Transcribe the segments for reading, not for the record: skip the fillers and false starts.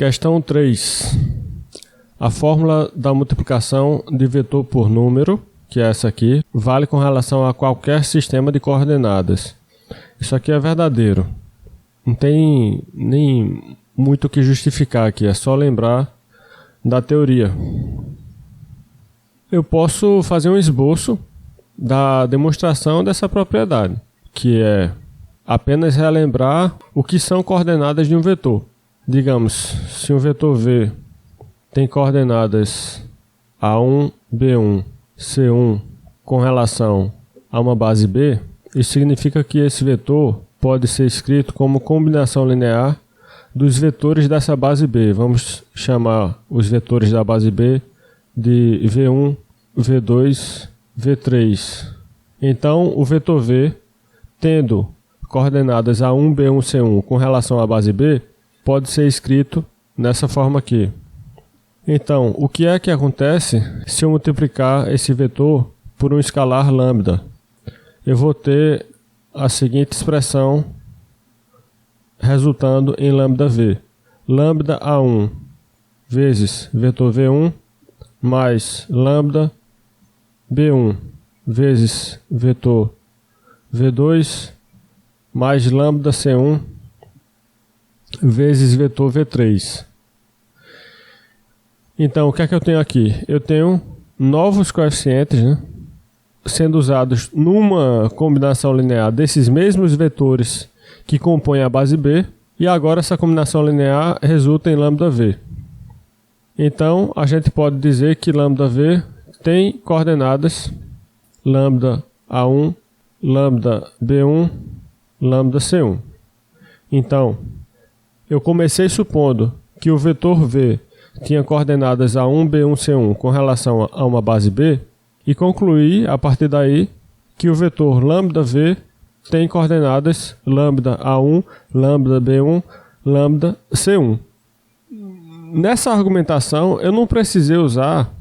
Questão 3. A fórmula da multiplicação de vetor por número, que é essa aqui, vale com relação a qualquer sistema de coordenadas. Isso aqui é verdadeiro. Não tem nem muito o que justificar aqui, é só lembrar da teoria. Eu posso fazer um esboço da demonstração dessa propriedade, que é apenas relembrar o que são coordenadas de um vetor. Digamos, se um vetor V tem coordenadas A1, B1, C1 com relação a uma base B, isso significa que esse vetor pode ser escrito como combinação linear dos vetores dessa base B. Vamos chamar os vetores da base B de V1, V2, V3. Então, o vetor V, tendo coordenadas A1, B1, C1 com relação à base B, pode ser escrito nessa forma aqui. Então, o que é que acontece se eu multiplicar esse vetor por um escalar lambda? Eu vou ter a seguinte expressão resultando em lambda V. Lambda A1 vezes vetor V1 mais lambda B1 vezes vetor V2 mais lambda C1 vezes vetor V3. Então, o que é que eu tenho aqui? Eu tenho novos coeficientes, sendo usados numa combinação linear desses mesmos vetores que compõem a base B, e agora essa combinação linear resulta em lambda V. Então, a gente pode dizer que lambda V tem coordenadas lambda A1, lambda B1, lambda C1. Então, eu comecei supondo que o vetor V tinha coordenadas A1, B1, C1 com relação a uma base B e concluí, a partir daí, que o vetor lambda V tem coordenadas lambda A1, lambda B1, lambda C1. Nessa argumentação, eu não precisei usar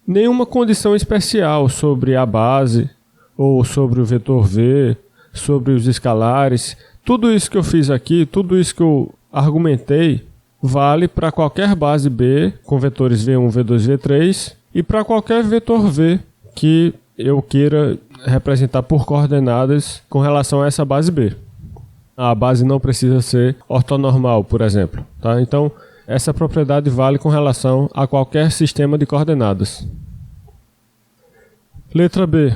nenhuma condição especial sobre a base, ou sobre o vetor V, sobre os escalares. Tudo isso que eu fiz aqui, tudo isso que eu argumentei, vale para qualquer base B com vetores V1, V2, V3 e para qualquer vetor V que eu queira representar por coordenadas com relação a essa base B. A base não precisa ser ortonormal, por exemplo. Tá? Então, essa propriedade vale com relação a qualquer sistema de coordenadas. Letra B.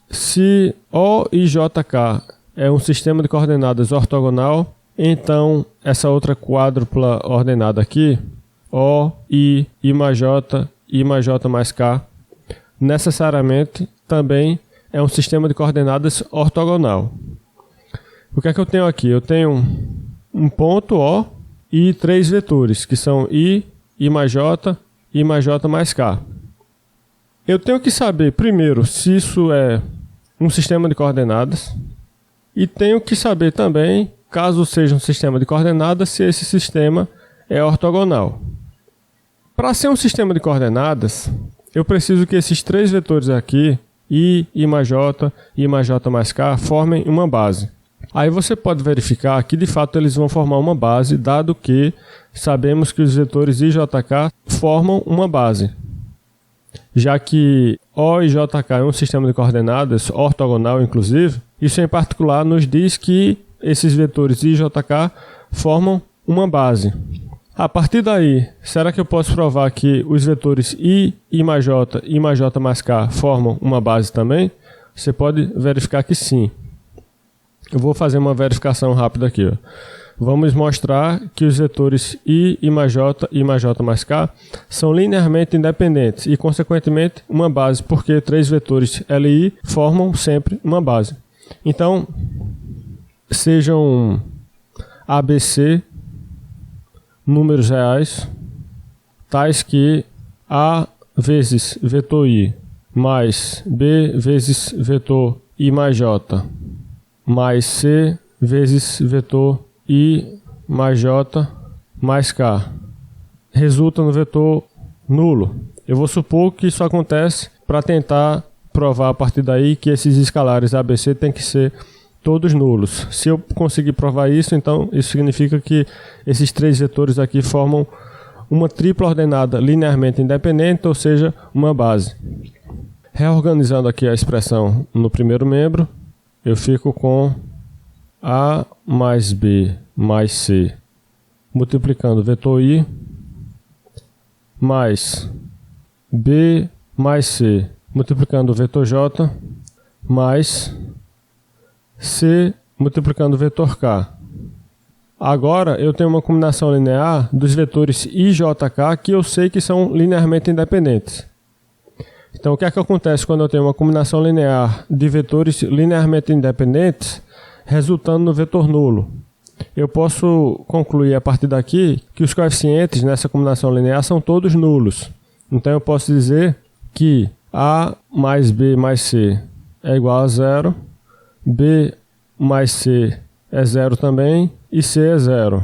Se O e JK é um sistema de coordenadas ortogonal, então essa outra quádrupla ordenada aqui, O, I mais J, I mais J mais K, necessariamente também é um sistema de coordenadas ortogonal. O que é que eu tenho aqui? Eu tenho um ponto O e 3 vetores, que são I mais J mais K. Eu tenho que saber, primeiro, se isso é um sistema de coordenadas, e tenho que saber também, caso seja um sistema de coordenadas, se esse sistema é ortogonal. Para ser um sistema de coordenadas, eu preciso que esses 3 vetores aqui, I mais J mais K, formem uma base. Aí você pode verificar que de fato eles vão formar uma base, dado que sabemos que os vetores I e JK formam uma base. Já que O e JK é um sistema de coordenadas ortogonal, inclusive, isso em particular nos diz que esses vetores I e JK formam uma base. A partir daí, será que eu posso provar que os vetores I mais J mais K formam uma base também? Você pode verificar que sim. Eu vou fazer uma verificação rápida aqui. Vamos mostrar que os vetores I mais J mais K são linearmente independentes e, consequentemente, uma base, porque 3 vetores LI formam sempre uma base. Então, sejam ABC números reais, tais que A vezes vetor I mais B vezes vetor I mais J mais C vezes vetor I mais J mais K resulta no vetor nulo. Eu vou supor que isso acontece para tentar provar a partir daí que esses escalares ABC têm que ser todos nulos. Se eu conseguir provar isso, então isso significa que esses 3 vetores aqui formam uma tripla ordenada linearmente independente, ou seja, uma base. Reorganizando aqui a expressão no primeiro membro, eu fico com A mais B mais C, multiplicando o vetor I, mais B mais C, multiplicando o vetor J, mais C multiplicando o vetor K. Agora eu tenho uma combinação linear dos vetores I e JK que eu sei que são linearmente independentes. Então o que é que acontece quando eu tenho uma combinação linear de vetores linearmente independentes resultando no vetor nulo? Eu posso concluir a partir daqui que os coeficientes nessa combinação linear são todos nulos. Então eu posso dizer que A mais B mais C é igual a 0, B mais C é 0 também, e C é 0.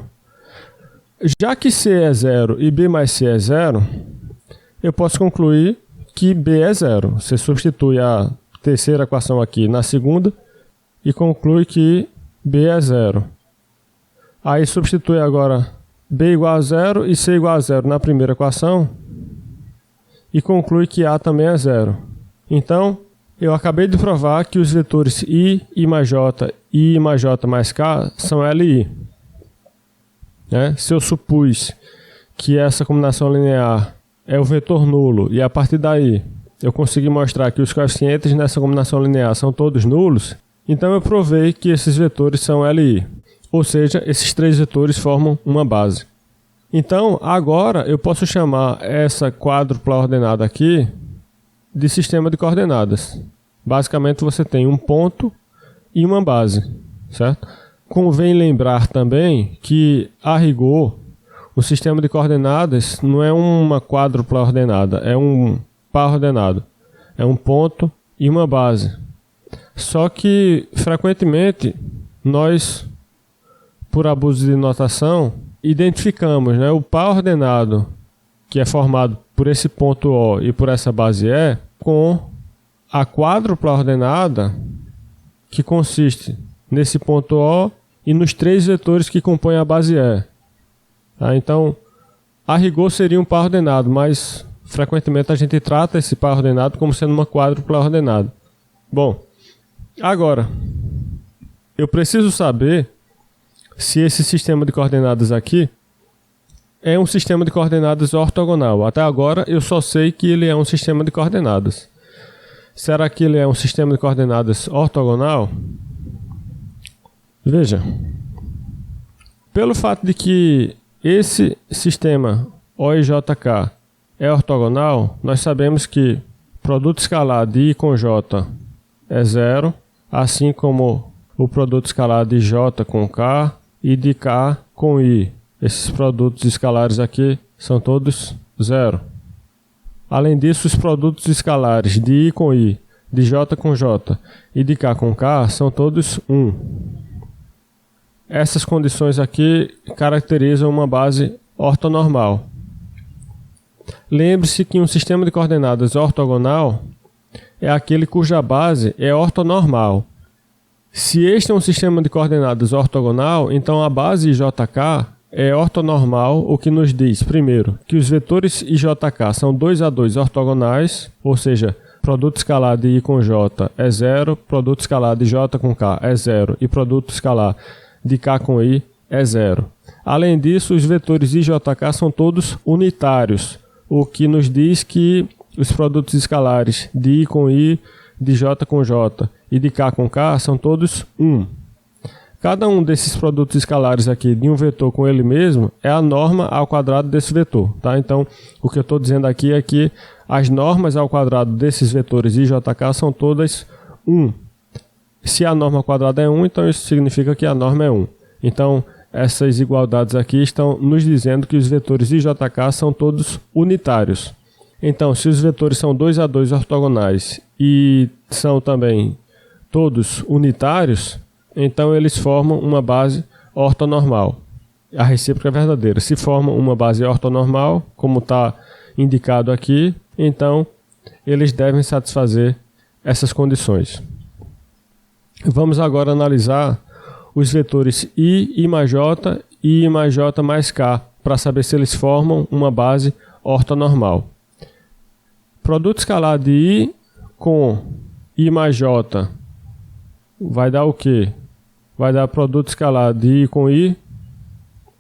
Já que C é 0 e B mais C é 0, eu posso concluir que B é 0. Você substitui a terceira equação aqui na segunda e conclui que B é 0. Aí substitui agora B igual a 0 e C igual a 0 na primeira equação e conclui que A também é 0. Então, eu acabei de provar que os vetores I mais J e I mais J mais K são LI. Se eu supus que essa combinação linear é o vetor nulo e a partir daí eu consegui mostrar que os coeficientes nessa combinação linear são todos nulos, então eu provei que esses vetores são LI. Ou seja, esses 3 vetores formam uma base. Então, agora eu posso chamar essa quádrupla ordenada aqui de sistema de coordenadas. Basicamente você tem um ponto e uma base, certo? Convém lembrar também que, a rigor, o sistema de coordenadas não é uma quádrupla ordenada, é um par ordenado. É um ponto e uma base. Só que, frequentemente, nós, por abuso de notação, identificamos, o par ordenado, que é formado por esse ponto O e por essa base E, com a quádrupla ordenada, que consiste nesse ponto O e nos 3 vetores que compõem a base E. Então, a rigor seria um par ordenado, mas frequentemente a gente trata esse par ordenado como sendo uma quádrupla ordenada. Bom, agora, eu preciso saber se esse sistema de coordenadas aqui é um sistema de coordenadas ortogonal. Até agora eu só sei que ele é um sistema de coordenadas. Será que ele é um sistema de coordenadas ortogonal? Veja, pelo fato de que esse sistema OIJK é ortogonal, nós sabemos que produto escalar de I com J é 0, assim como o produto escalar de J com K e de K com I. Esses produtos escalares aqui são todos 0. Além disso, os produtos escalares de I com I, de J com J e de K com K são todos 1. Essas condições aqui caracterizam uma base ortonormal. Lembre-se que um sistema de coordenadas ortogonal é aquele cuja base é ortonormal. Se este é um sistema de coordenadas ortogonal, então a base IJK é ortonormal, o que nos diz, primeiro, que os vetores IJK são 2 a 2 ortogonais, ou seja, produto escalar de I com J é 0, produto escalar de J com K é 0 e produto escalar de K com I é 0. Além disso, os vetores IJK são todos unitários, o que nos diz que os produtos escalares de I com I, de J com J e de K com K são todos 1. Cada um desses produtos escalares aqui de um vetor com ele mesmo é a norma ao quadrado desse vetor. Tá? Então, o que eu estou dizendo aqui é que as normas ao quadrado desses vetores IJK são todas 1. Se a norma ao quadrado é 1, então isso significa que a norma é 1. Então, essas igualdades aqui estão nos dizendo que os vetores IJK são todos unitários. Então, se os vetores são 2 a 2 ortogonais e são também todos unitários, então eles formam uma base ortonormal. A recíproca é verdadeira. Se formam uma base ortonormal, como está indicado aqui, então eles devem satisfazer essas condições. Vamos agora analisar os vetores I mais J e I mais J mais K, para saber se eles formam uma base ortonormal. Produto escalar de I com I mais J vai dar o quê? Vai dar produto escalar de I com I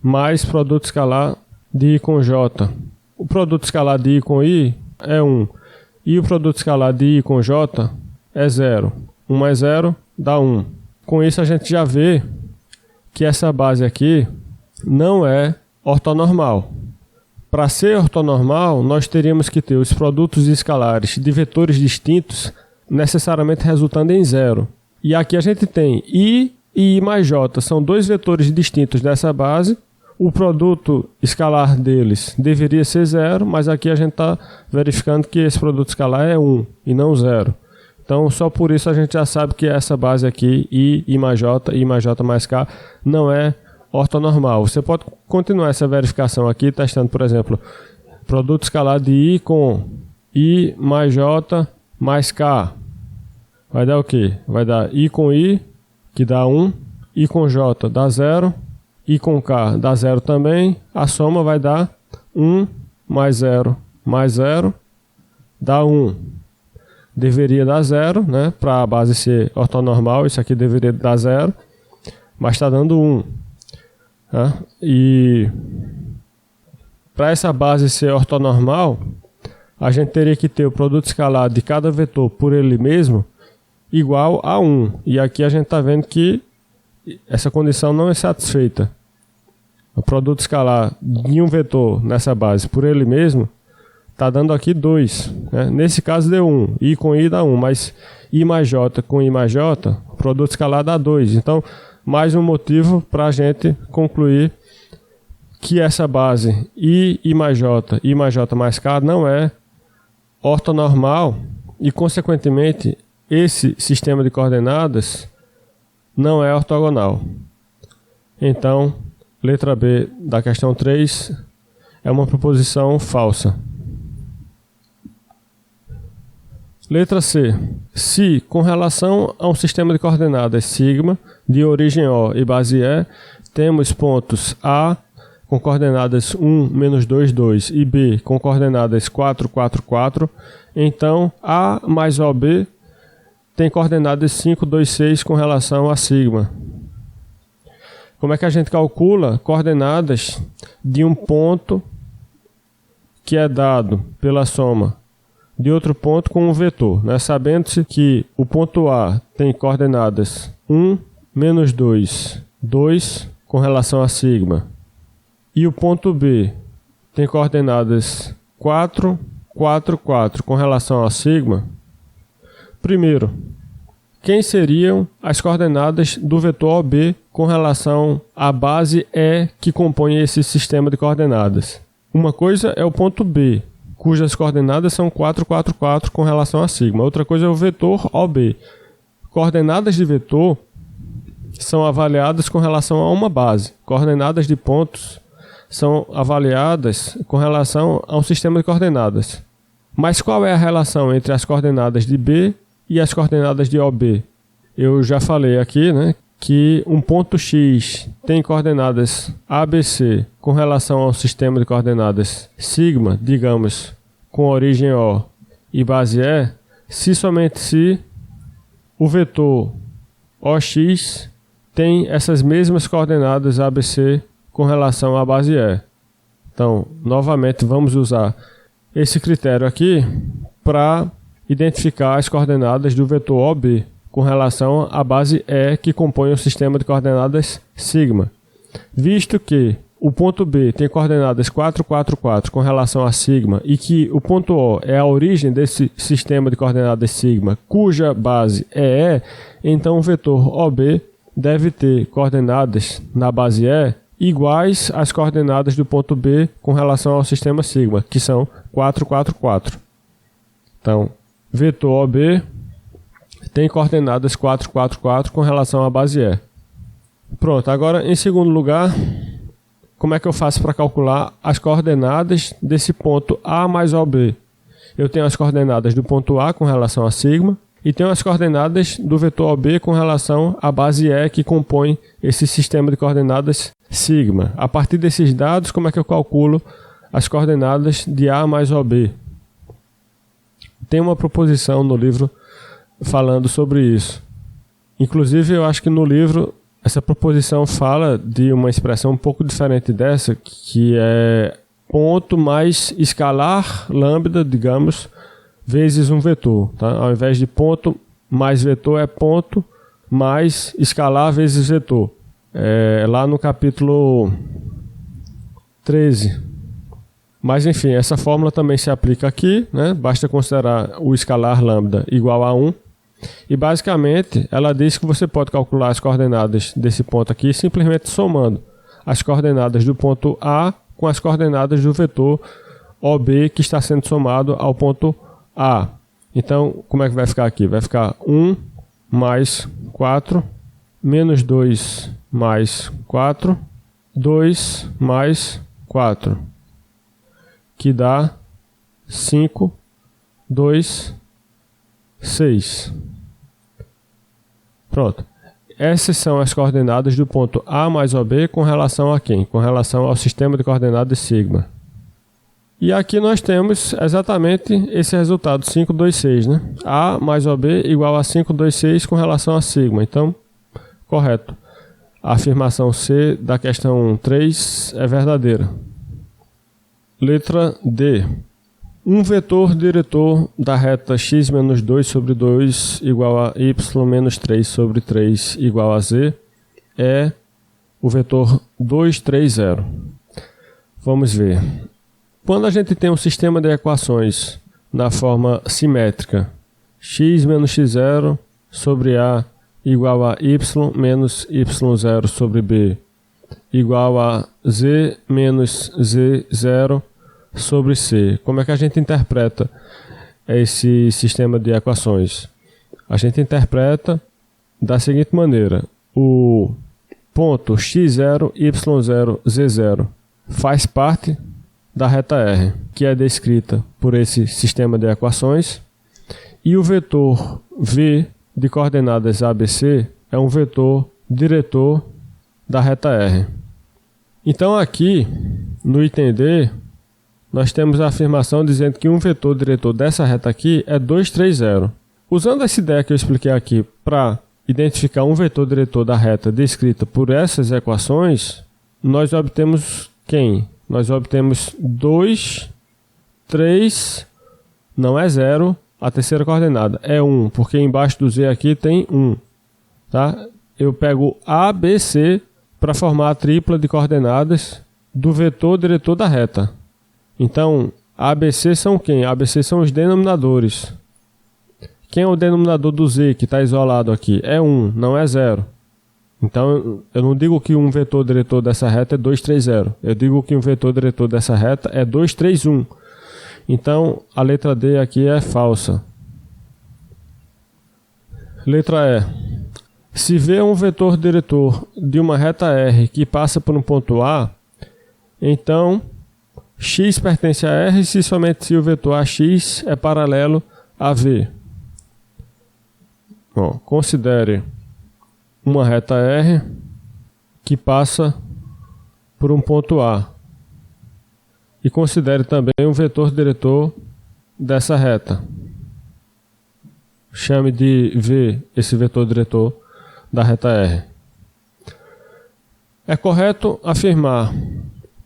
mais produto escalar de I com J. O produto escalar de I com I é 1. E o produto escalar de I com J é 0. 1 mais 0 dá 1. Com isso a gente já vê que essa base aqui não é ortonormal. Para ser ortonormal, nós teríamos que ter os produtos escalares de vetores distintos necessariamente resultando em 0. E aqui a gente tem I e I mais J, são dois vetores distintos dessa base. O produto escalar deles deveria ser 0, mas aqui a gente está verificando que esse produto escalar é 1 e não 0. Então, só por isso a gente já sabe que essa base aqui, I mais J mais K, não é ortonormal. Você pode continuar essa verificação aqui, testando, por exemplo, produto escalar de I com I mais J mais K. Vai dar o quê? Vai dar I com I, que dá 1, I com J dá 0, I com K dá 0 também. A soma vai dar 1 mais 0 mais 0 dá 1. Deveria dar 0, né? Para a base ser ortonormal, isso aqui deveria dar 0, mas está dando 1. Tá? E para essa base ser ortonormal, a gente teria que ter o produto escalar de cada vetor por ele mesmo igual a 1. E aqui a gente está vendo que essa condição não é satisfeita. O produto escalar de um vetor nessa base por ele mesmo está dando aqui 2. Né? Nesse caso deu 1. I com I dá 1, mas I mais J com I mais J, o produto escalar dá 2. Então, mais um motivo para a gente concluir que essa base I mais J mais K não é ortonormal e, consequentemente, esse sistema de coordenadas não é ortogonal. Então, letra B da questão 3 é uma proposição falsa. Letra C. Se, com relação a um sistema de coordenadas sigma, de origem O e base E, temos pontos A com coordenadas 1, menos 2, 2 e B com coordenadas 4, 4, 4, então A mais OB tem coordenadas 5, 2, 6 com relação a sigma. Como é que a gente calcula coordenadas de um ponto que é dado pela soma de outro ponto com um vetor, né? Sabendo-se que o ponto A tem coordenadas 1, menos 2, 2 com relação a sigma, e o ponto B tem coordenadas 4, 4, 4 com relação a sigma. Primeiro, quem seriam as coordenadas do vetor OB com relação à base E que compõe esse sistema de coordenadas? Uma coisa é o ponto B, cujas coordenadas são 4, 4, 4 com relação a sigma. Outra coisa é o vetor OB. Coordenadas de vetor são avaliadas com relação a uma base. Coordenadas de pontos são avaliadas com relação a um sistema de coordenadas. Mas qual é a relação entre as coordenadas de B e as coordenadas de OB? Eu já falei aqui, né, que um ponto X tem coordenadas ABC com relação ao sistema de coordenadas sigma, digamos, com origem O e base E, se somente se o vetor OX tem essas mesmas coordenadas ABC com relação à base E. Então, novamente, vamos usar esse critério aqui para identificar as coordenadas do vetor OB com relação à base E que compõe o sistema de coordenadas sigma. Visto que o ponto B tem coordenadas 4, 4, 4 com relação a sigma e que o ponto O é a origem desse sistema de coordenadas sigma, cuja base é E, então o vetor OB deve ter coordenadas na base E iguais às coordenadas do ponto B com relação ao sistema sigma, que são 4, 4, 4. Então, vetor OB tem coordenadas 4, 4, 4 com relação à base E. Pronto, agora em segundo lugar, como é que eu faço para calcular as coordenadas desse ponto A mais OB? Eu tenho as coordenadas do ponto A com relação a sigma, e tenho as coordenadas do vetor OB com relação à base E que compõe esse sistema de coordenadas sigma. A partir desses dados, como é que eu calculo as coordenadas de A mais OB? Tem uma proposição no livro falando sobre isso. Inclusive, eu acho que no livro essa proposição fala de uma expressão um pouco diferente dessa, que é ponto mais escalar lambda, digamos, vezes um vetor. Tá? Ao invés de ponto mais vetor, é ponto mais escalar vezes vetor. Lá no capítulo 13. Mas enfim, essa fórmula também se aplica aqui, né? Basta considerar o escalar lambda igual a 1. E basicamente ela diz que você pode calcular as coordenadas desse ponto aqui simplesmente somando as coordenadas do ponto A com as coordenadas do vetor OB que está sendo somado ao ponto A. Então, como é que vai ficar aqui? Vai ficar 1 mais 4, menos 2 mais 4, 2 mais 4, que dá 5, 2, 6. Pronto. Essas são as coordenadas do ponto A mais OB com relação a quem? Com relação ao sistema de coordenadas sigma. E aqui nós temos exatamente esse resultado, 5, 2, 6, né? A mais OB igual a 5, 2, 6 com relação a sigma. Então, correto. A afirmação C da questão 3 é verdadeira. Letra D. Um vetor diretor da reta x menos 2 sobre 2 igual a y menos 3 sobre 3 igual a z é o vetor 2, 3, 0. Vamos ver. Quando a gente tem um sistema de equações na forma simétrica, x menos x0 sobre a igual a y menos y0 sobre b igual a z menos z0 sobre C. Como é que a gente interpreta esse sistema de equações? A gente interpreta da seguinte maneira: o ponto x0, y0, z0 faz parte da reta R, que é descrita por esse sistema de equações, e o vetor v de coordenadas ABC é um vetor diretor da reta R. Então aqui, no item D, nós temos a afirmação dizendo que um vetor diretor dessa reta aqui é 2, 3, 0. Usando essa ideia que eu expliquei aqui para identificar um vetor diretor da reta descrita por essas equações, nós obtemos quem? Nós obtemos 2, 3, não é 0, a terceira coordenada é 1, porque embaixo do Z aqui tem 1. Tá? Eu pego A, B, C para formar a tripla de coordenadas do vetor diretor da reta. Então, ABC são quem? ABC são os denominadores. Quem é o denominador do Z que está isolado aqui? É 1, não é 0. Então, eu não digo que um vetor diretor dessa reta é 2, 3, 0. Eu digo que um vetor diretor dessa reta é 2, 3, 1. Então, a letra D aqui é falsa. Letra E. Se V é um vetor diretor de uma reta R que passa por um ponto A, então x pertence a R se somente se o vetor AX é paralelo a V. Bom, considere uma reta R que passa por um ponto A. E considere também um vetor diretor dessa reta. Chame de V esse vetor diretor da reta R. É correto afirmar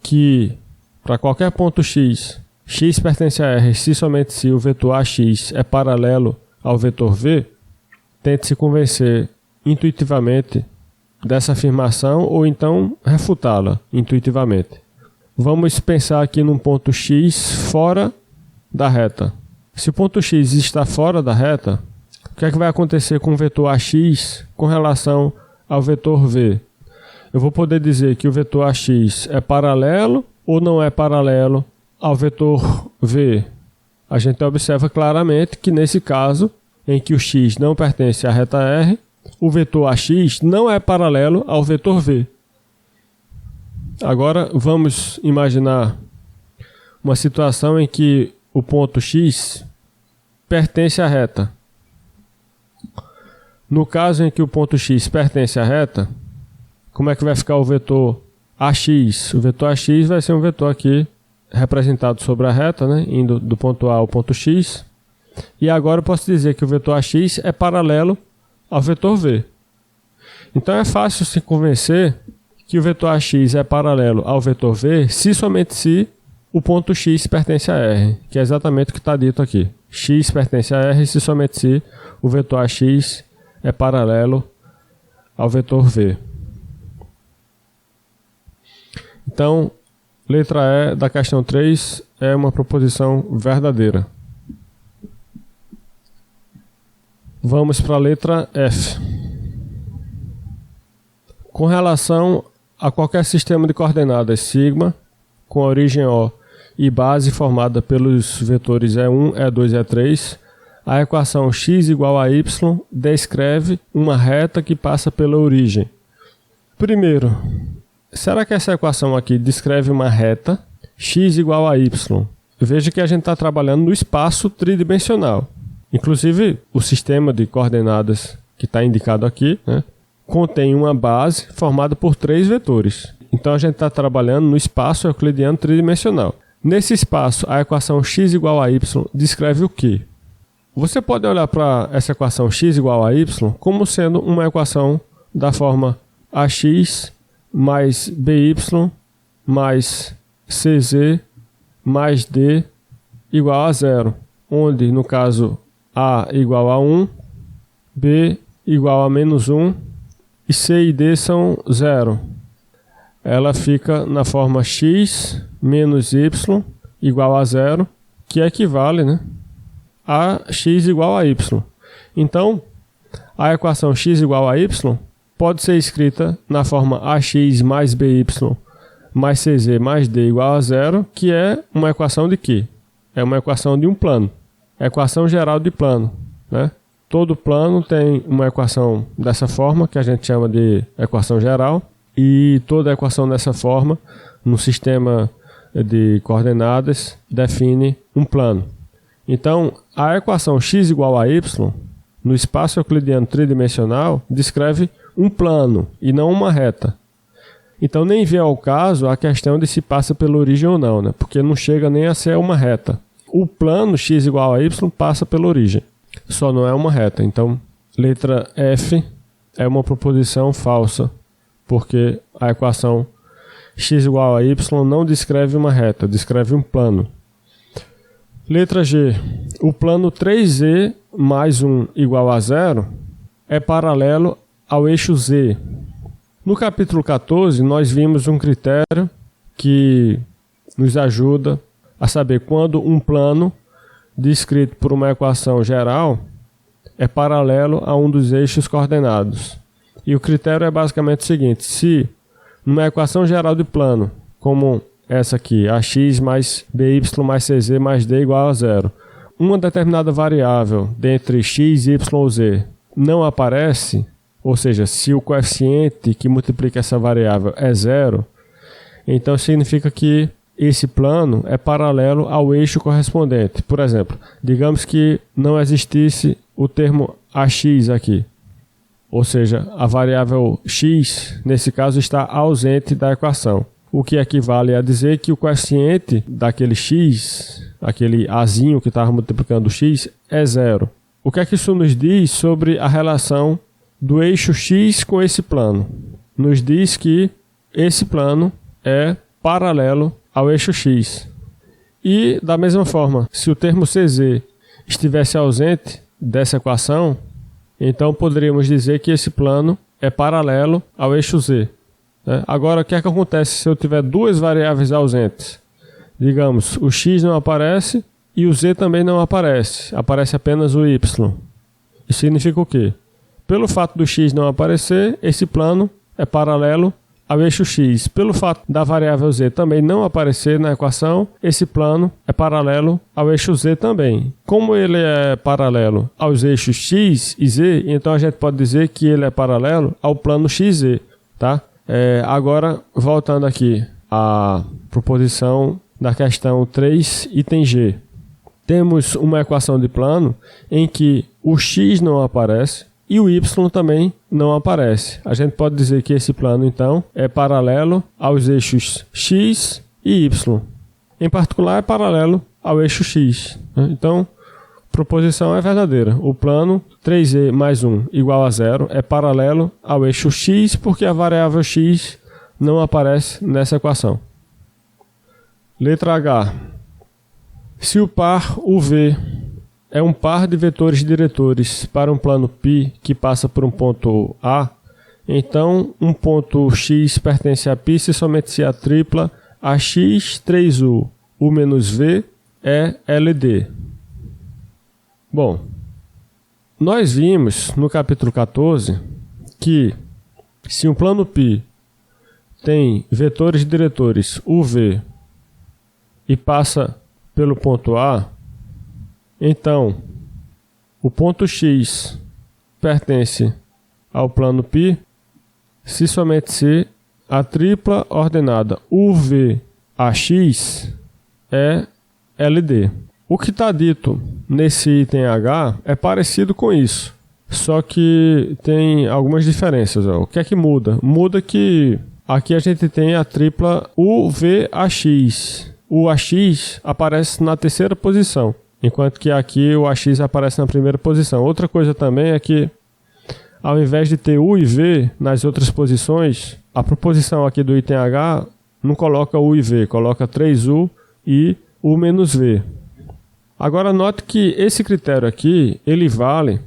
que para qualquer ponto x, x pertence a R se somente se o vetor AX é paralelo ao vetor V. Tente se convencer intuitivamente dessa afirmação ou então refutá-la intuitivamente. Vamos pensar aqui num ponto x fora da reta. Se o ponto x está fora da reta, o que é que vai acontecer com o vetor AX com relação ao vetor V? Eu vou poder dizer que o vetor AX é paralelo ou não é paralelo ao vetor V. A gente observa claramente que nesse caso, em que o x não pertence à reta R, o vetor AX não é paralelo ao vetor V. Agora vamos imaginar uma situação em que o ponto x pertence à reta. No caso em que o ponto x pertence à reta, como é que vai ficar o vetor AX? O vetor AX vai ser um vetor aqui representado sobre a reta, né? Indo do ponto A ao ponto x. E agora eu posso dizer que o vetor AX é paralelo ao vetor V. Então é fácil se convencer que o vetor AX é paralelo ao vetor V se somente se o ponto x pertence a R, que é exatamente o que está dito aqui. X pertence a R se somente se o vetor AX é paralelo ao vetor V. Então, letra E da questão 3 é uma proposição verdadeira. Vamos para a letra F. Com relação a qualquer sistema de coordenadas sigma, com origem O e base formada pelos vetores E1, E2 e E3, a equação x igual a y descreve uma reta que passa pela origem. Primeiro, será que essa equação aqui descreve uma reta x igual a y? Veja que a gente está trabalhando no espaço tridimensional. Inclusive, o sistema de coordenadas que está indicado aqui, né, contém uma base formada por 3 vetores. Então, a gente está trabalhando no espaço euclidiano tridimensional. Nesse espaço, a equação x igual a y descreve o quê? Você pode olhar para essa equação x igual a y como sendo uma equação da forma ax mais by mais cz mais d igual a 0, onde, no caso, a igual a 1, b igual a menos 1 e c e d são 0. Ela fica na forma x menos y igual a 0, que equivale, né, a x igual a y. Então, a equação x igual a y pode ser escrita na forma ax mais by mais cz mais d igual a 0, que é uma equação de quê? É uma equação de um plano. Equação geral de plano, né? Todo plano tem uma equação dessa forma, que a gente chama de equação geral, e toda equação dessa forma, no sistema de coordenadas, define um plano. Então, a equação x igual a y, no espaço euclidiano tridimensional, descreve um plano e não uma reta. Então, nem vem ao caso a questão de se passa pela origem ou não, né? Porque não chega nem a ser uma reta. O plano x igual a y passa pela origem, só não é uma reta. Então, letra F é uma proposição falsa, porque a equação x igual a y não descreve uma reta, descreve um plano. Letra G. O plano 3z mais 1 igual a 0 é paralelo ao eixo z. No capítulo 14, nós vimos um critério que nos ajuda a saber quando um plano descrito por uma equação geral é paralelo a um dos eixos coordenados. E o critério é basicamente o seguinte: se numa equação geral de plano, como essa aqui, ax mais by mais cz mais d igual a 0, uma determinada variável dentre x, y ou z não aparece, ou seja, se o coeficiente que multiplica essa variável é 0, então significa que esse plano é paralelo ao eixo correspondente. Por exemplo, digamos que não existisse o termo ax aqui, ou seja, a variável x, nesse caso, está ausente da equação, o que equivale a dizer que o coeficiente daquele x, aquele azinho que estava multiplicando o x, é 0. O que é que isso nos diz sobre a relação do eixo x com esse plano? Nos diz que esse plano é paralelo ao eixo x. E, da mesma forma, se o termo cz estivesse ausente dessa equação, então poderíamos dizer que esse plano é paralelo ao eixo z. Agora, o que é que acontece se eu tiver duas variáveis ausentes? Digamos, o x não aparece e o z também não aparece. Aparece apenas o y. Isso significa o quê? Pelo fato do x não aparecer, esse plano é paralelo ao eixo x. Pelo fato da variável z também não aparecer na equação, esse plano é paralelo ao eixo z também. Como ele é paralelo aos eixos x e z, então a gente pode dizer que ele é paralelo ao plano xz, tá? Agora, voltando aqui à proposição da questão 3, item G. Temos uma equação de plano em que o x não aparece e o y também não aparece. A gente pode dizer que esse plano, então, é paralelo aos eixos x e y. Em particular, é paralelo ao eixo x. Então, proposição é verdadeira. O plano 3e mais 1 igual a 0 é paralelo ao eixo x, porque a variável x não aparece nessa equação. Letra H. Se o par UV é um par de vetores diretores para um plano π que passa por um ponto A, então um ponto x pertence a π se somente se a tripla AX 3U U menos V é LD. Bom, nós vimos no capítulo 14 que se um plano π tem vetores diretores UV e passa pelo ponto A, então o ponto X pertence ao plano π se somente se a tripla ordenada UVAX é LD. O que está dito nesse item H é parecido com isso, só que tem algumas diferenças. O que é que muda? Muda que aqui a gente tem a tripla UVAX. O AX aparece na terceira posição, enquanto que aqui o AX aparece na primeira posição. Outra coisa também é que, ao invés de ter U e V nas outras posições, a proposição aqui do item H não coloca U e V, coloca 3U e U menos V. Agora note que esse critério aqui, ele vale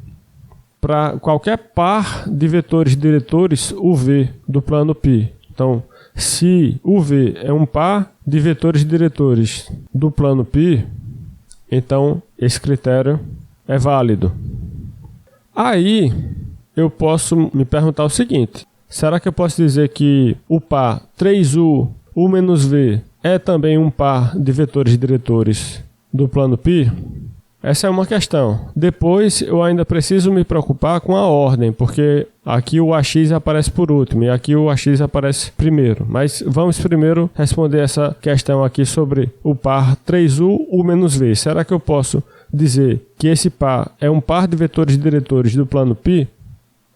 para qualquer par de vetores diretores UV do plano π. Então, se UV é um par de vetores diretores do plano π, então esse critério é válido. Aí eu posso me perguntar o seguinte: será que eu posso dizer que o par 3U U menos V é também um par de vetores diretores do plano π? Essa é uma questão. Depois eu ainda preciso me preocupar com a ordem, porque aqui o AX aparece por último e aqui o AX aparece primeiro. Mas vamos primeiro responder essa questão aqui sobre o par 3U U menos V. Será que eu posso dizer que esse par é um par de vetores diretores do plano π?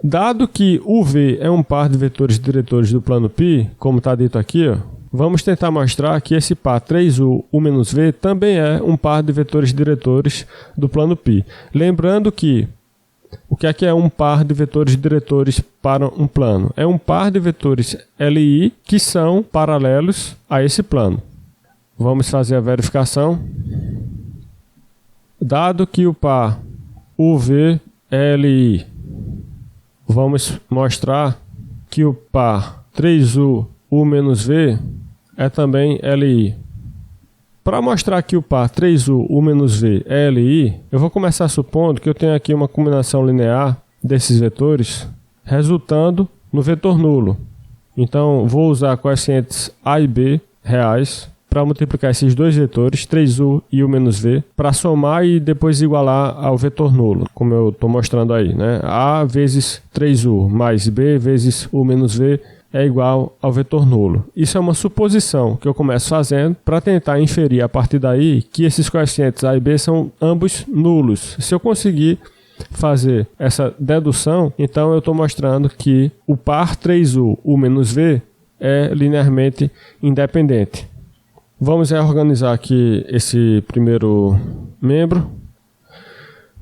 Dado que UV é um par de vetores diretores do plano π, como está dito aqui, vamos tentar mostrar que esse par 3U U menos V também é um par de vetores diretores do plano π. Lembrando que o que é um par de vetores diretores para um plano? É um par de vetores LI que são paralelos a esse plano. Vamos fazer a verificação. Dado que o par UV é LI, vamos mostrar que o par 3U U menos V é também LI. Para mostrar que o par 3U U menos V é LI, eu vou começar supondo que eu tenho aqui uma combinação linear desses vetores, resultando no vetor nulo. Então, vou usar coeficientes A e B reais para multiplicar esses dois vetores, 3U e U menos V, para somar e depois igualar ao vetor nulo, como eu estou mostrando aí, né? A vezes 3U mais B vezes U menos V é igual ao vetor nulo. Isso é uma suposição que eu começo fazendo para tentar inferir a partir daí que esses coeficientes A e B são ambos nulos. Se eu conseguir fazer essa dedução, então eu estou mostrando que o par 3U U menos V é linearmente independente. Vamos reorganizar aqui esse primeiro membro.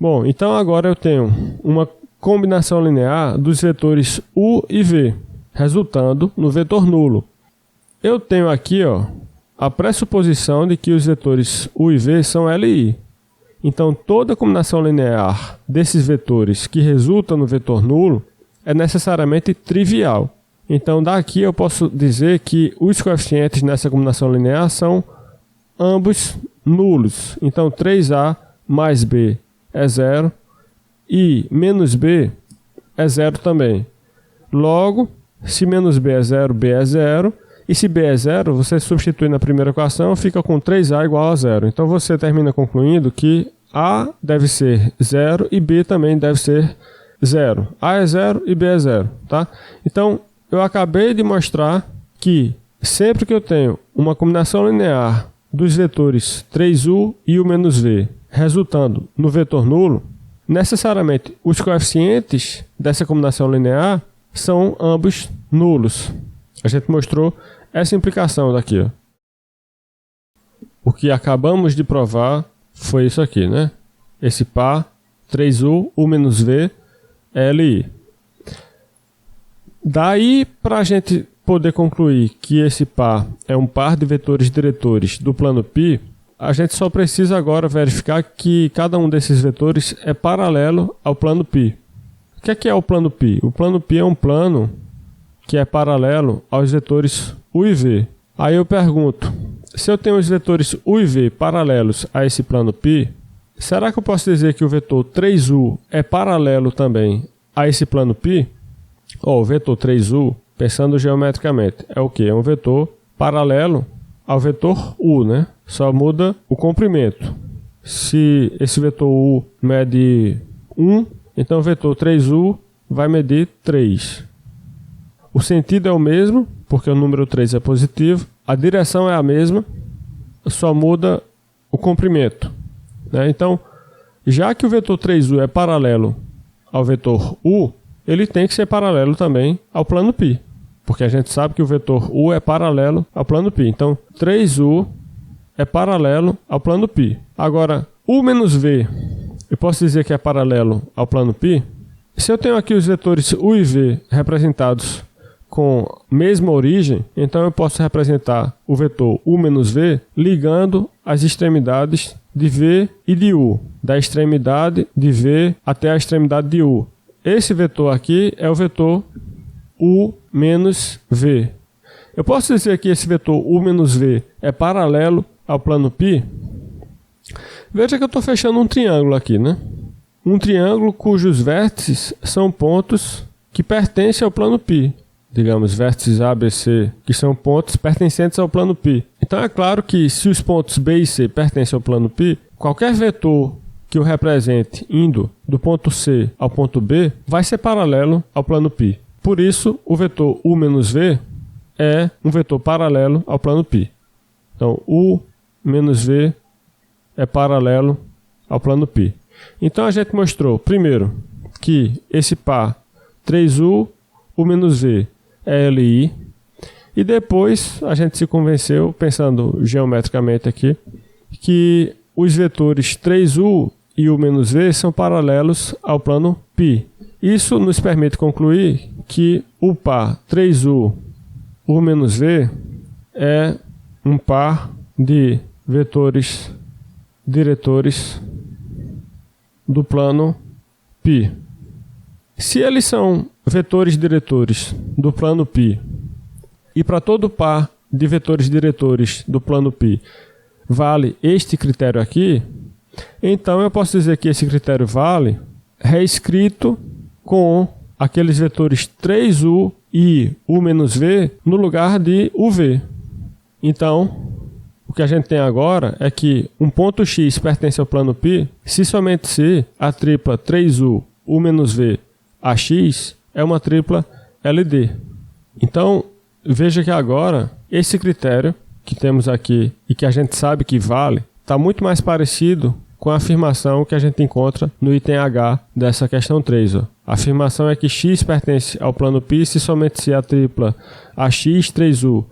Bom, então agora eu tenho uma combinação linear dos vetores U e V, resultando no vetor nulo. Eu tenho aqui a pressuposição de que os vetores U e V são LI. Então, toda combinação linear desses vetores que resulta no vetor nulo é necessariamente trivial. Então, daqui eu posso dizer que os coeficientes nessa combinação linear são ambos nulos. Então, 3A mais B é 0 e menos B é 0 também. Logo, se menos B é 0, B é 0. E se B é 0, você substitui na primeira equação, fica com 3A igual a 0. Então você termina concluindo que A deve ser 0 e B também deve ser 0. A é 0 e B é 0. Tá? Então, eu acabei de mostrar que sempre que eu tenho uma combinação linear dos vetores 3U e U menos V resultando no vetor nulo, necessariamente os coeficientes dessa combinação linear são ambos nulos. A gente mostrou essa implicação daqui, ó. O que acabamos de provar foi isso aqui, né? Esse par 3u, u menos v, li. Daí, para a gente poder concluir que esse par é um par de vetores diretores do plano π, a gente só precisa agora verificar que cada um desses vetores é paralelo ao plano π. O que é o plano π? O plano π é um plano que é paralelo aos vetores u e v. Aí eu pergunto, se eu tenho os vetores u e v paralelos a esse plano π, será que eu posso dizer que o vetor 3u é paralelo também a esse plano π? O vetor 3u, pensando geometricamente, é o que? É um vetor paralelo ao vetor u, né? Só muda o comprimento. Se esse vetor u mede 1, então o vetor 3u vai medir 3. O sentido é o mesmo, porque o número 3 é positivo. A direção é a mesma, só muda o comprimento, né? Então, já que o vetor 3u é paralelo ao vetor u, ele tem que ser paralelo também ao plano π, porque a gente sabe que o vetor u é paralelo ao plano π. Então, 3u é paralelo ao plano π. Agora, u menos v, eu posso dizer que é paralelo ao plano π? Se eu tenho aqui os vetores u e v representados com mesma origem, então eu posso representar o vetor u menos v ligando as extremidades de v e de u, da extremidade de v até a extremidade de u. Esse vetor aqui é o vetor u menos v. Eu posso dizer que esse vetor u menos v é paralelo ao plano π? Veja que eu estou fechando um triângulo aqui, né? Um triângulo cujos vértices são pontos que pertencem ao plano π. Digamos, vértices A, B, C, que são pontos pertencentes ao plano π. Então é claro que se os pontos B e C pertencem ao plano π, qualquer vetor que o represente indo do ponto C ao ponto B vai ser paralelo ao plano π. Por isso, o vetor u menos v é um vetor paralelo ao plano π. Então, u menos v é paralelo ao plano π. Então a gente mostrou, primeiro, que esse par 3u, u menos v é li, e depois a gente se convenceu, pensando geometricamente aqui, que os vetores 3u e u menos v são paralelos ao plano π. Isso nos permite concluir que o par 3u, u menos v é um par de vetores diretores do plano π. Se eles são vetores diretores do plano π, e para todo par de vetores diretores do plano π vale este critério aqui, então eu posso dizer que esse critério vale reescrito com aqueles vetores 3u e u menos v no lugar de uv. Então, o que a gente tem agora é que um ponto x pertence ao plano π se somente se a tripla 3u, u menos v, ax é uma tripla LD. Então, veja que agora, esse critério que temos aqui e que a gente sabe que vale, está muito mais parecido com a afirmação que a gente encontra no item H dessa questão 3. Ó. A afirmação é que x pertence ao plano π se somente se a tripla ax, 3u,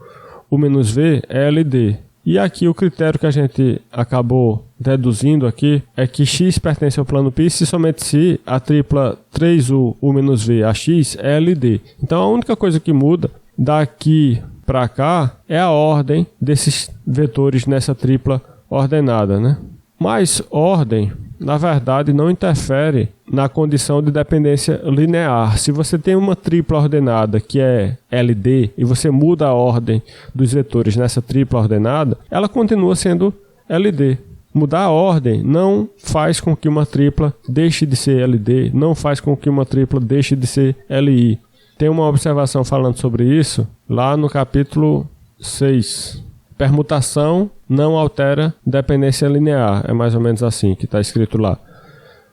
u menos v é LD. E aqui o critério que a gente acabou deduzindo aqui é que x pertence ao plano π se somente se a tripla 3u, u menos v, ax é LD. Então a única coisa que muda daqui para cá é a ordem desses vetores nessa tripla ordenada, né? Mas ordem, na verdade, não interfere na condição de dependência linear. Se você tem uma tripla ordenada que é LD e você muda a ordem dos vetores nessa tripla ordenada, ela continua sendo LD. Mudar a ordem não faz com que uma tripla deixe de ser LD, não faz com que uma tripla deixe de ser LI. Tem uma observação falando sobre isso lá no capítulo 6. Permutação não altera dependência linear. É mais ou menos assim que está escrito lá.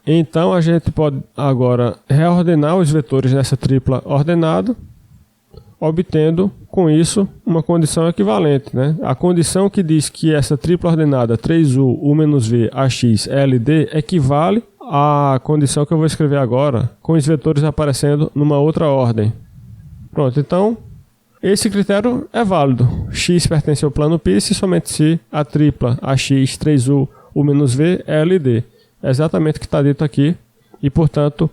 Então a gente pode agora reordenar os vetores nessa tripla ordenada, obtendo com isso uma condição equivalente, né? A condição que diz que essa tripla ordenada 3u, u menos v, ax, LD equivale a condição que eu vou escrever agora, com os vetores aparecendo numa outra ordem. Pronto, então esse critério é válido. X pertence ao plano π se somente se a tripla AX 3U, U-V é LD. É exatamente o que está dito aqui e, portanto,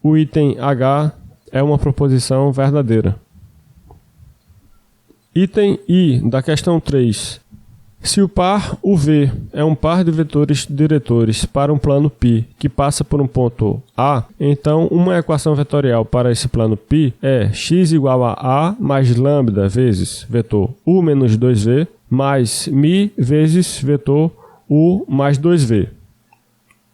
o item H é uma proposição verdadeira. Item I da questão 3. Se o par UV é um par de vetores diretores para um plano π que passa por um ponto A, então uma equação vetorial para esse plano π é x igual a A mais lambda vezes vetor U menos 2V mais μ vezes vetor U mais 2V.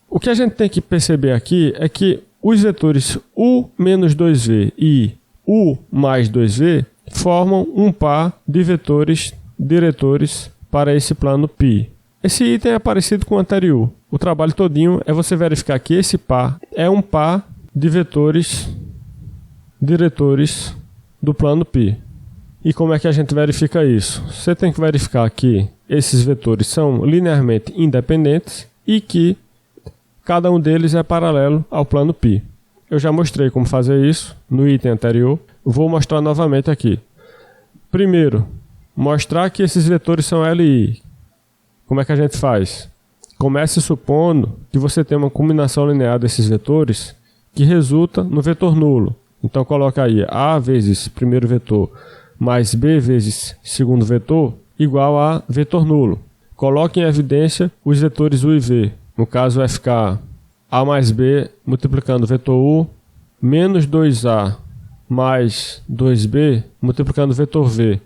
O que a gente tem que perceber aqui é que os vetores U menos 2V e U mais 2V formam um par de vetores diretores para esse plano π. Esse item é parecido com o anterior. O trabalho todinho é você verificar que esse par é um par de vetores diretores do plano π. E como é que a gente verifica isso? Você tem que verificar que esses vetores são linearmente independentes e que cada um deles é paralelo ao plano π. Eu já mostrei como fazer isso no item anterior. Vou mostrar novamente aqui. Primeiro, mostrar que esses vetores são LI. Como é que a gente faz? Comece supondo que você tem uma combinação linear desses vetores que resulta no vetor nulo. Então coloca aí A vezes primeiro vetor mais B vezes segundo vetor igual a vetor nulo. Coloque em evidência os vetores U e V. No caso vai ficar A mais B multiplicando o vetor U menos 2A mais 2B multiplicando o vetor V.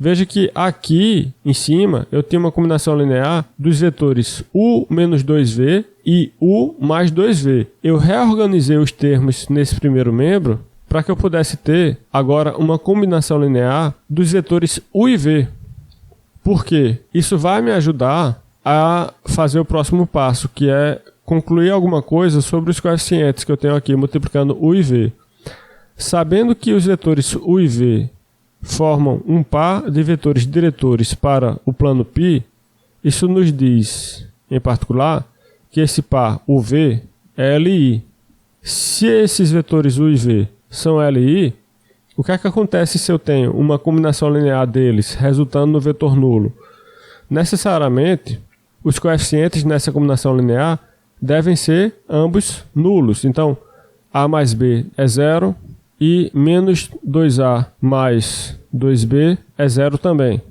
Veja que aqui em cima eu tenho uma combinação linear dos vetores U menos 2V e U mais 2V. Eu reorganizei os termos nesse primeiro membro para que eu pudesse ter agora uma combinação linear dos vetores U e V. Por quê? Isso vai me ajudar a fazer o próximo passo, que é concluir alguma coisa sobre os coeficientes que eu tenho aqui multiplicando U e V. Sabendo que os vetores U e V formam um par de vetores diretores para o plano π, isso nos diz, em particular, que esse par UV é LI. Se esses vetores U e V são LI, o que é que acontece se eu tenho uma combinação linear deles resultando no vetor nulo? Necessariamente, os coeficientes nessa combinação linear devem ser ambos nulos. Então, A mais B é 0 e menos 2A mais 2B é 0 também.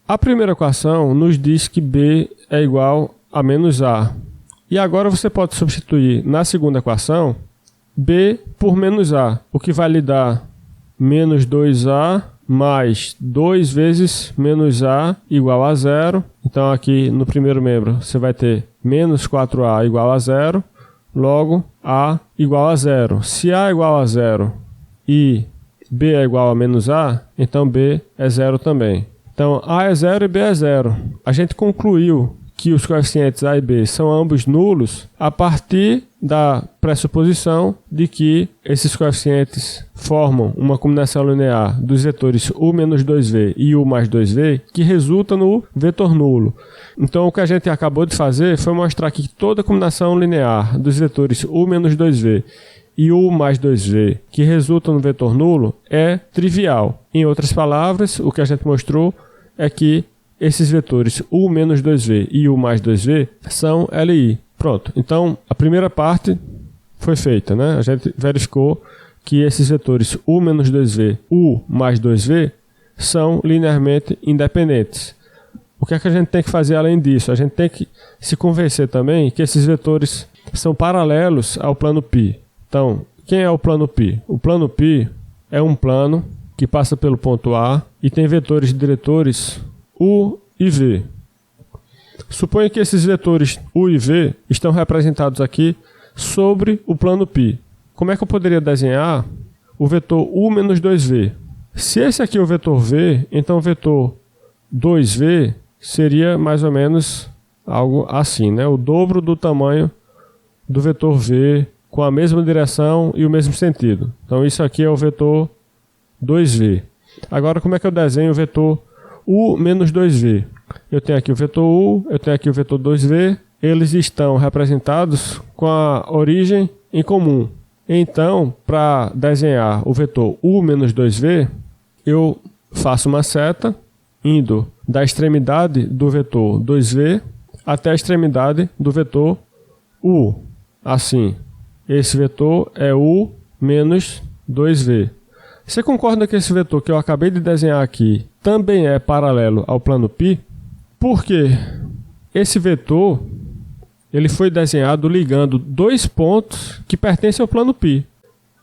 A primeira equação nos diz que B é igual a menos A. E agora você pode substituir na segunda equação B por menos A, o que vai lhe dar menos 2A mais 2 vezes menos A igual a 0. Então aqui no primeiro membro você vai ter menos 4A igual a 0, logo A igual a 0. Se A é igual a 0 e B é igual a menos A, então B é 0 também. Então A é 0 e B é 0. A gente concluiu que os coeficientes A e B são ambos nulos a partir da pressuposição de que esses coeficientes formam uma combinação linear dos vetores U menos 2V e U mais 2V que resulta no vetor nulo. Então o que a gente acabou de fazer foi mostrar que toda combinação linear dos vetores U menos 2V e U mais 2V que resulta no vetor nulo é trivial. Em outras palavras, o que a gente mostrou é que esses vetores U menos 2V e U mais 2V são LI. Pronto, então a primeira parte foi feita, né? A gente verificou que esses vetores U menos 2V, U mais 2V são linearmente independentes. O que é que a gente tem que fazer além disso? A gente tem que se convencer também que esses vetores são paralelos ao plano π. Então, quem é o plano π? O plano π é um plano que passa pelo ponto A e tem vetores diretores U e V. Suponha que esses vetores U e V estão representados aqui sobre o plano π. Como é que eu poderia desenhar o vetor U menos 2V? Se esse aqui é o vetor V, então o vetor 2V seria mais ou menos algo assim, né? O dobro do tamanho do vetor V com a mesma direção e o mesmo sentido. Então isso aqui é o vetor 2V. Agora como é que eu desenho o vetor U menos 2V? Eu tenho aqui o vetor U, eu tenho aqui o vetor 2V, eles estão representados com a origem em comum. Então, para desenhar o vetor u menos 2v, eu faço uma seta indo da extremidade do vetor 2v até a extremidade do vetor u. Assim, esse vetor é u menos 2v. Você concorda que esse vetor que eu acabei de desenhar aqui também é paralelo ao plano π? Porque esse vetor ele foi desenhado ligando dois pontos que pertencem ao plano π.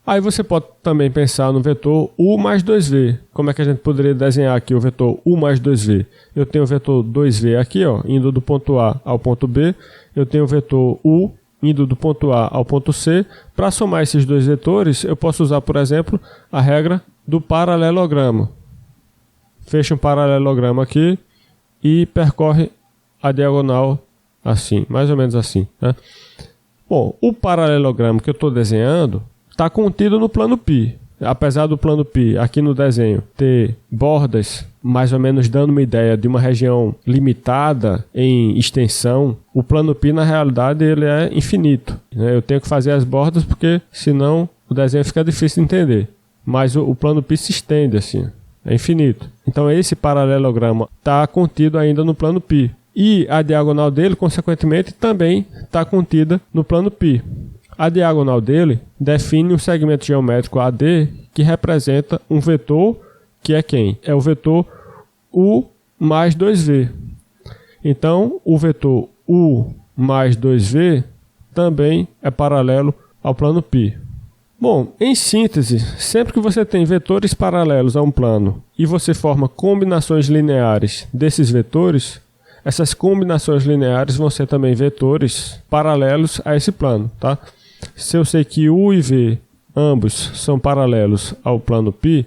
Aí você pode também pensar no vetor u mais 2v. Como é que a gente poderia desenhar aqui o vetor u mais 2v? Eu tenho o vetor 2v aqui, ó, indo do ponto A ao ponto B. Eu tenho o vetor u indo do ponto A ao ponto C. Para somar esses dois vetores, eu posso usar, por exemplo, a regra do paralelogramo. Fecha um paralelogramo aqui e percorre a diagonal assim, mais ou menos assim, né? Bom, o paralelogramo que eu estou desenhando está contido no plano π. Apesar do plano π aqui no desenho ter bordas mais ou menos dando uma ideia de uma região limitada em extensão, o plano π na realidade ele é infinito, né? Eu tenho que fazer as bordas porque senão o desenho fica difícil de entender. Mas o plano π se estende assim, é infinito. Então esse paralelogramo está contido ainda no plano π. E a diagonal dele, consequentemente, também está contida no plano π. A diagonal dele define um segmento geométrico AD que representa um vetor que é quem? É o vetor u mais 2v. Então, o vetor u mais 2v também é paralelo ao plano π. Bom, em síntese, sempre que você tem vetores paralelos a um plano e você forma combinações lineares desses vetores, essas combinações lineares vão ser também vetores paralelos a esse plano, tá? Se eu sei que u e v ambos são paralelos ao plano π,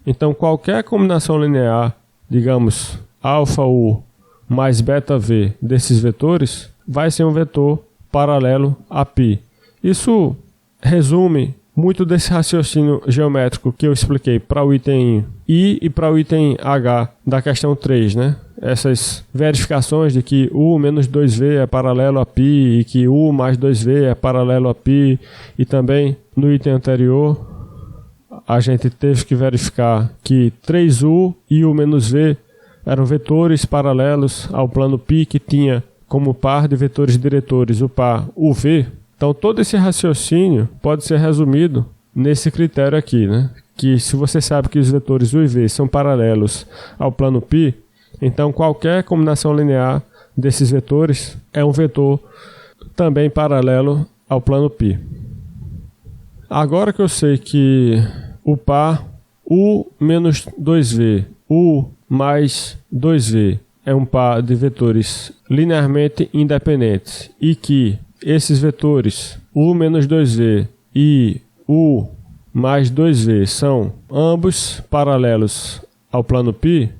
então qualquer combinação linear, digamos alfa u mais beta v desses vetores, vai ser um vetor paralelo a π. Isso resume muito desse raciocínio geométrico que eu expliquei para o item I e para o item H da questão 3, né? Essas verificações de que u menos 2v é paralelo a π e que u mais 2v é paralelo a π, e também no item anterior a gente teve que verificar que 3u e u menos v eram vetores paralelos ao plano π que tinha como par de vetores diretores o par uv. Então todo esse raciocínio pode ser resumido nesse critério aqui, né? Que se você sabe que os vetores u e v são paralelos ao plano π, então qualquer combinação linear desses vetores é um vetor também paralelo ao plano π. Agora que eu sei que o par u menos 2v, u mais 2v é um par de vetores linearmente independentes e que esses vetores u menos 2v e u mais 2v são ambos paralelos ao plano π,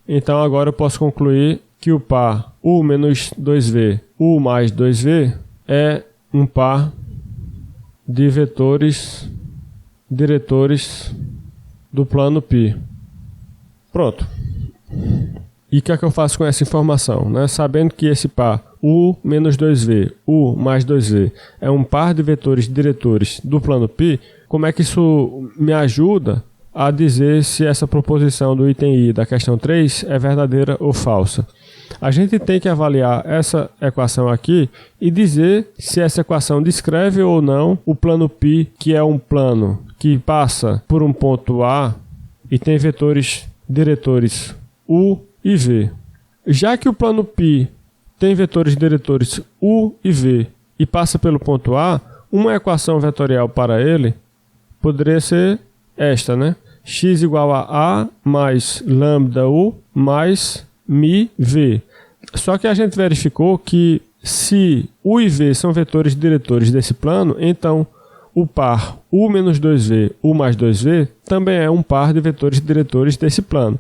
então agora eu posso concluir que o par u menos 2v, u mais 2v é um par de vetores diretores do plano π. Pronto. E o que é que eu faço com essa informação, né? Sabendo que esse par u menos 2v, u mais 2v é um par de vetores diretores do plano π, como é que isso me ajuda a dizer se essa proposição do item I da questão 3 é verdadeira ou falsa? A gente tem que avaliar essa equação aqui e dizer se essa equação descreve ou não o plano π, que é um plano que passa por um ponto A e tem vetores diretores u e v. Já que o plano π tem vetores diretores u e v e passa pelo ponto A, uma equação vetorial para ele poderia ser esta, né? X igual a A mais lambda u mais mi v. Só que a gente verificou que se u e v são vetores diretores desse plano, então o par u menos 2v, u mais 2v também é um par de vetores diretores desse plano.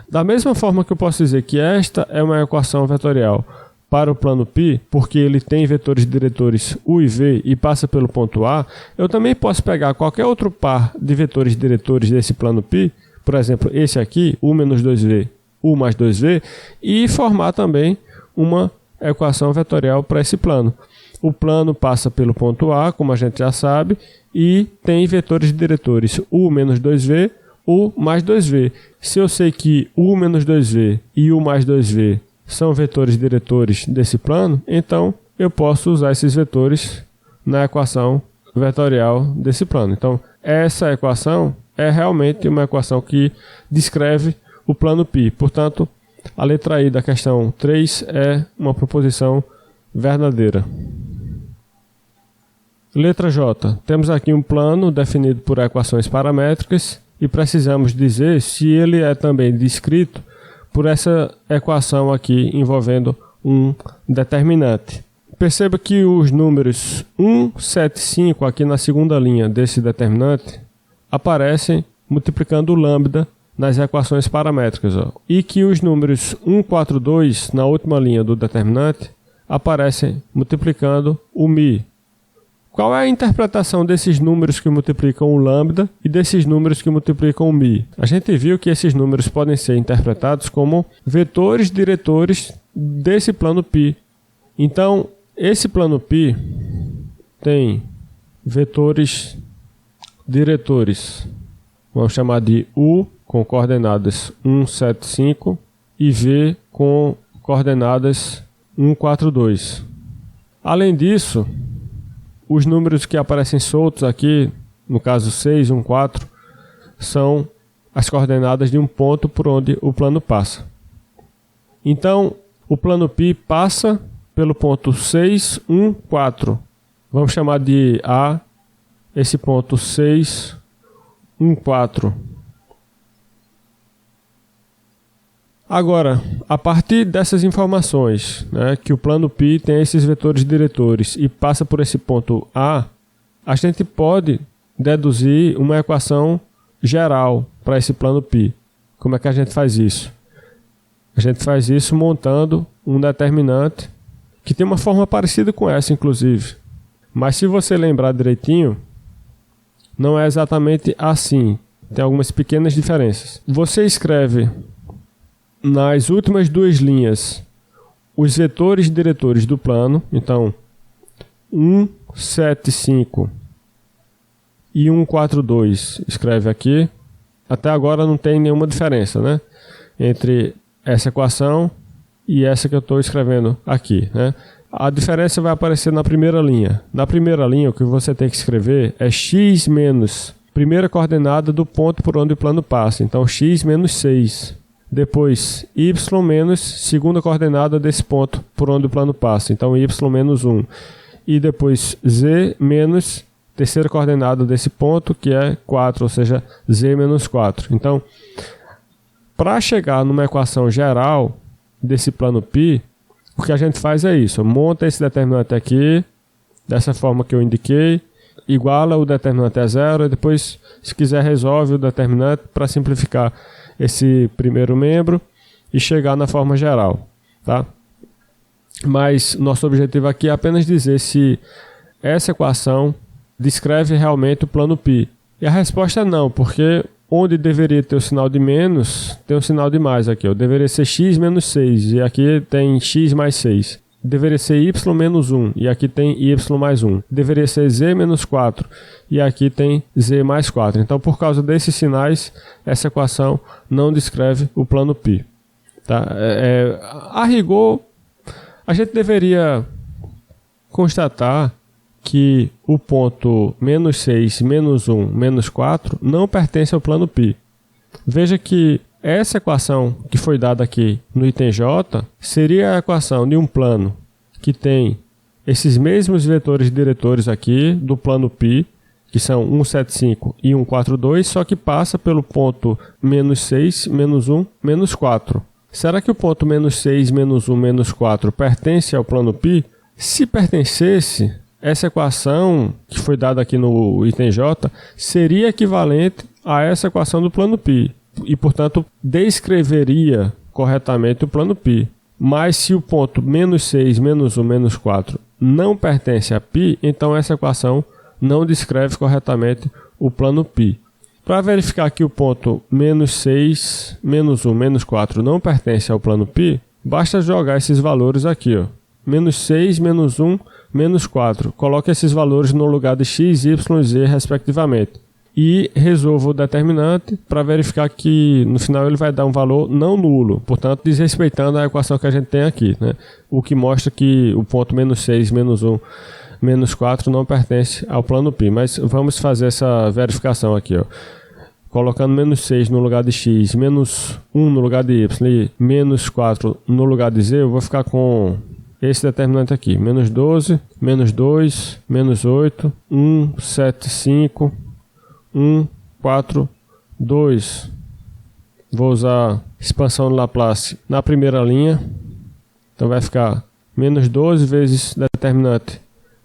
Da mesma forma que eu posso dizer que esta é uma equação vetorial para o plano π, porque ele tem vetores diretores u e v e passa pelo ponto A, eu também posso pegar qualquer outro par de vetores diretores desse plano π, por exemplo, esse aqui, u menos 2v, u mais 2v, e formar também uma equação vetorial para esse plano. O plano passa pelo ponto A, como a gente já sabe, e tem vetores diretores U menos 2V, U mais 2V. Se eu sei que U menos 2V e U mais 2V são vetores diretores desse plano, então eu posso usar esses vetores na equação vetorial desse plano. Então, essa equação é realmente uma equação que descreve o plano π. Portanto, a letra I da questão 3 é uma proposição verdadeira. Letra J. Temos aqui um plano definido por equações paramétricas e precisamos dizer se ele é também descrito por essa equação aqui envolvendo um determinante. Perceba que os números 1, 7 e 5 aqui na segunda linha desse determinante aparecem multiplicando o lambda nas equações paramétricas, ó. E que os números 1, 4, 2 na última linha do determinante aparecem multiplicando o μ. Qual é a interpretação desses números que multiplicam o lambda e desses números que multiplicam o μ? A gente viu que esses números podem ser interpretados como vetores diretores desse plano π. Então, esse plano π tem vetores diretores. Vamos chamar de U com coordenadas 1, 7, 5 e V com coordenadas 1, 4, 2. Além disso, os números que aparecem soltos aqui, no caso 6, 1, 4, são as coordenadas de um ponto por onde o plano passa. Então, o plano π passa pelo ponto 6, 1, 4. Vamos chamar de A esse ponto 6, 1, 4. Agora, a partir dessas informações, né, que o plano π tem esses vetores diretores e passa por esse ponto A, a gente pode deduzir uma equação geral para esse plano π. Como é que a gente faz isso? A gente faz isso montando um determinante que tem uma forma parecida com essa, inclusive. Mas se você lembrar direitinho, não é exatamente assim. Tem algumas pequenas diferenças. Você escreve nas últimas duas linhas os vetores diretores do plano. Então, 1, 7, 5 e 1, 4, 2 escreve aqui. Até agora não tem nenhuma diferença, né, entre essa equação e essa que eu estou escrevendo aqui, né? A diferença vai aparecer na primeira linha. Na primeira linha, o que você tem que escrever é x menos primeira coordenada do ponto por onde o plano passa. Então, x menos 6. Depois, y menos segunda coordenada desse ponto por onde o plano passa. Então, y menos 1. E depois, z menos terceira coordenada desse ponto, que é 4, ou seja, z menos 4. Então, para chegar numa equação geral desse plano π, o que a gente faz é isso: monta esse determinante aqui, dessa forma que eu indiquei, iguala o determinante a zero, e depois, se quiser, resolve o determinante para simplificar esse primeiro membro e chegar na forma geral, tá? Mas nosso objetivo aqui é apenas dizer se essa equação descreve realmente o plano π. E a resposta é não, porque onde deveria ter o sinal de menos, tem um sinal de mais aqui. Deveria ser x menos 6, e aqui tem x mais 6. Deveria ser y menos 1, e aqui tem y mais 1. Deveria ser z menos 4, e aqui tem z mais 4. Então, por causa desses sinais, essa equação não descreve o plano π. Tá? A rigor, a gente deveria constatar que o ponto menos 6, menos 1, menos 4 não pertence ao plano π. Veja que essa equação que foi dada aqui no item J seria a equação de um plano que tem esses mesmos vetores diretores aqui do plano π, que são 175 e 142, só que passa pelo ponto menos 6, menos 1, menos 4. Será que o ponto menos 6, menos 1, menos 4 pertence ao plano π? Se pertencesse, essa equação que foi dada aqui no item J seria equivalente a essa equação do plano π e, portanto, descreveria corretamente o plano π. Mas se o ponto menos 6, menos 1, menos 4 não pertence a π, então essa equação não descreve corretamente o plano π. Para verificar que o ponto menos 6, menos 1, menos 4 não pertence ao plano π, basta jogar esses valores aqui, ó. menos 6, menos 1, menos 4. Coloque esses valores no lugar de x, y e z, respectivamente. E resolva o determinante para verificar que no final ele vai dar um valor não nulo, portanto desrespeitando a equação que a gente tem aqui, né? O que mostra que o ponto menos 6, menos 1, menos 4 não pertence ao plano π. Mas vamos fazer essa verificação aqui, ó. Colocando menos 6 no lugar de x, menos 1 no lugar de y e menos 4 no lugar de z, eu vou ficar com esse determinante aqui. Menos 12, menos 2, menos 8, 1, 7, 5, 1, 4, 2. Vou usar expansão de Laplace na primeira linha. Então vai ficar menos 12 vezes determinante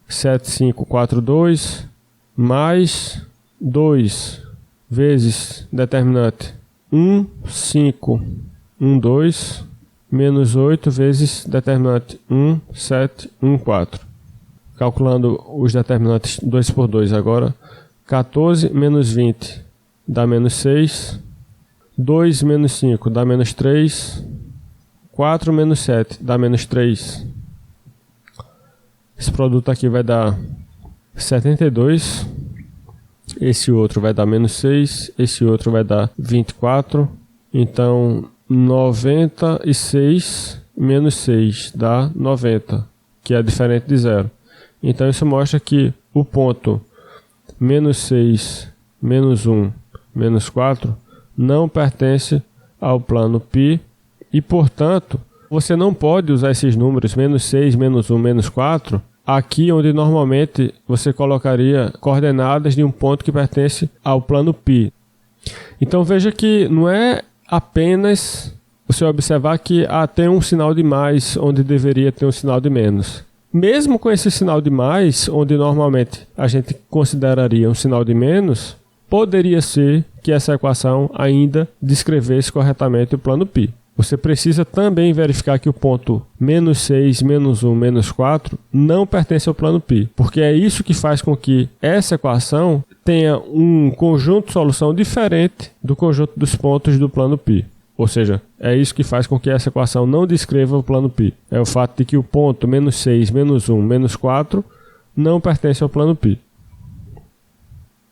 7, 5, 4, 2, mais 2 vezes determinante 1, 5, 1, 2, menos 8 vezes determinante 1, 7, 1, 4. Calculando os determinantes 2 por 2 agora. 14 menos 20 dá menos 6. 2 menos 5 dá menos 3. 4 menos 7 dá menos 3. Esse produto aqui vai dar 72. Esse outro vai dar menos 6. Esse outro vai dar 24. Então, 96 menos 6 dá 90, que é diferente de zero. Então, isso mostra que o ponto menos 6, menos 1, menos 4 não pertence ao plano π e, portanto, você não pode usar esses números menos 6, menos 1, menos 4 aqui onde normalmente você colocaria coordenadas de um ponto que pertence ao plano π. Então veja que não é apenas você observar que tem um sinal de mais onde deveria ter um sinal de menos. Mesmo com esse sinal de mais, onde normalmente a gente consideraria um sinal de menos, poderia ser que essa equação ainda descrevesse corretamente o plano π. Você precisa também verificar que o ponto menos 6, menos 1, menos 4 não pertence ao plano π, porque é isso que faz com que essa equação tenha um conjunto de solução diferente do conjunto dos pontos do plano π. Ou seja, é isso que faz com que essa equação não descreva o plano π. É o fato de que o ponto menos 6, menos 1, menos 4 não pertence ao plano π.